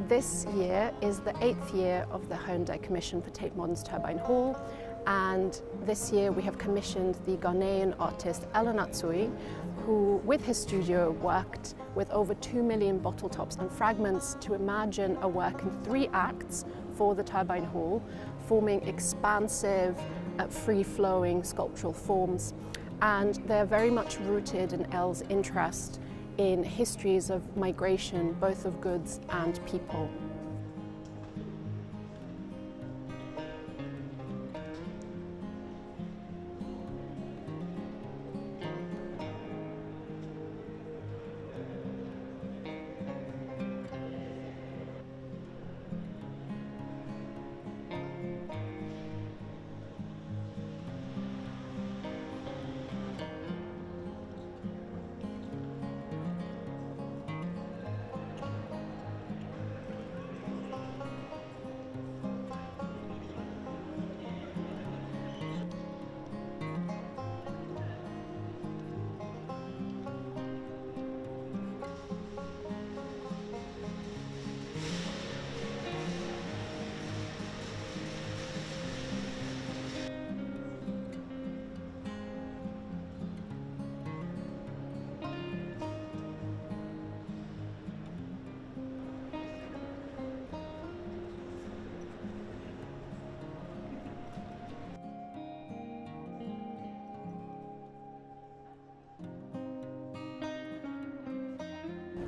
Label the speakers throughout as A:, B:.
A: This year is the 8th year of the Hyundai commission for Tate Modern's Turbine Hall, and this year we have commissioned the Ghanaian artist Anatsui, who with his studio worked with over 2 million bottle tops and fragments to imagine a work in 3 acts for the Turbine Hall, forming expansive, free-flowing sculptural forms. And they're very much rooted in El's interest in histories of migration, both of goods and people.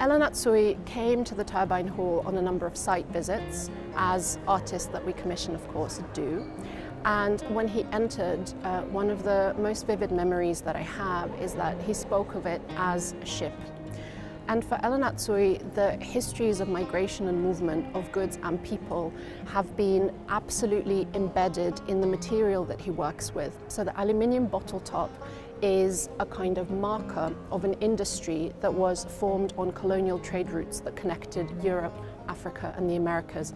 A: Anatsui came to the Turbine Hall on a number of site visits, as artists that we commission, of course, do. And when he entered, one of the most vivid memories that I have is that he spoke of it as a ship. And for Anatsui, the histories of migration and movement of goods and people have been absolutely embedded in the material that he works with. So the aluminium bottle top is a kind of marker of an industry that was formed on colonial trade routes that connected Europe, Africa, and the Americas.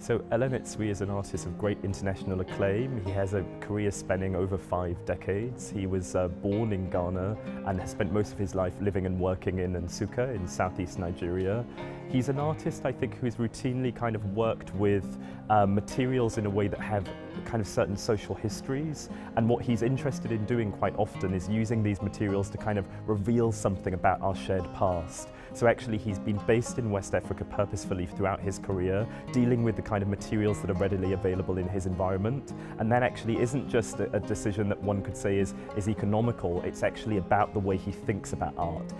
B: So Anatsui is an artist of great international acclaim. He has a career spanning over 5 decades. He was born in Ghana and has spent most of his life living and working in Nsukka in southeast Nigeria. He's an artist, I think, who's routinely kind of worked with materials in a way that have kind of certain social histories, and what he's interested in doing quite often is using these materials to kind of reveal something about our shared past. So actually he's been based in West Africa purposefully throughout his career, dealing with the kind of materials that are readily available in his environment, and that actually isn't just a decision that one could say is economical, it's actually about the way he thinks about art.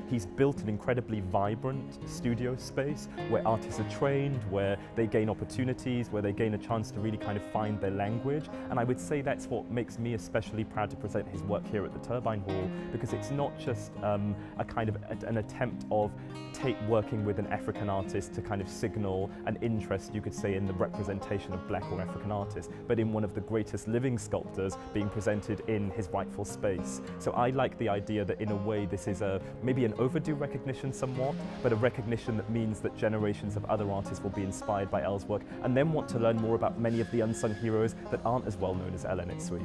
B: He's built an incredibly vibrant studio space where artists are trained, where they gain opportunities, where they gain a chance to really kind of find their language. And I would say that's what makes me especially proud to present his work here at the Turbine Hall, because it's not just a kind of an attempt of Tate working with an African artist to kind of signal an interest, you could say, in the representation of Black or African artists, but in one of the greatest living sculptors being presented in his rightful space. So I like the idea that in a way this is maybe an overdue recognition somewhat, but a recognition that means that generations of other artists will be inspired by El's work and then want to learn more about many of the unsung heroes that aren't as well known as Anatsui.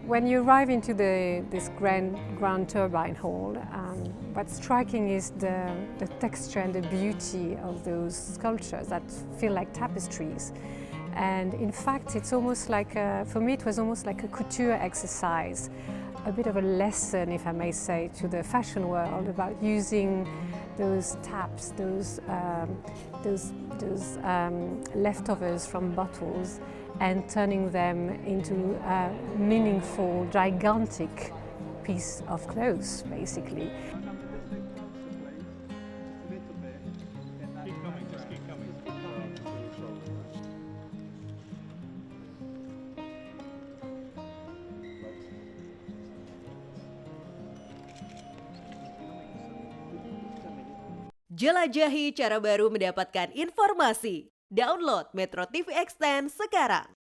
C: When you arrive into this grand turbine hall, what's striking is the texture and the beauty of those sculptures that feel like tapestries. And in fact, it's almost like, for me, it was almost like a couture exercise, a bit of a lesson, if I may say, to the fashion world about using those taps, those leftovers from bottles, and turning them into a meaningful, gigantic piece of clothes, basically.
D: Jelajahi cara baru mendapatkan informasi. Download MetroTV Extend sekarang.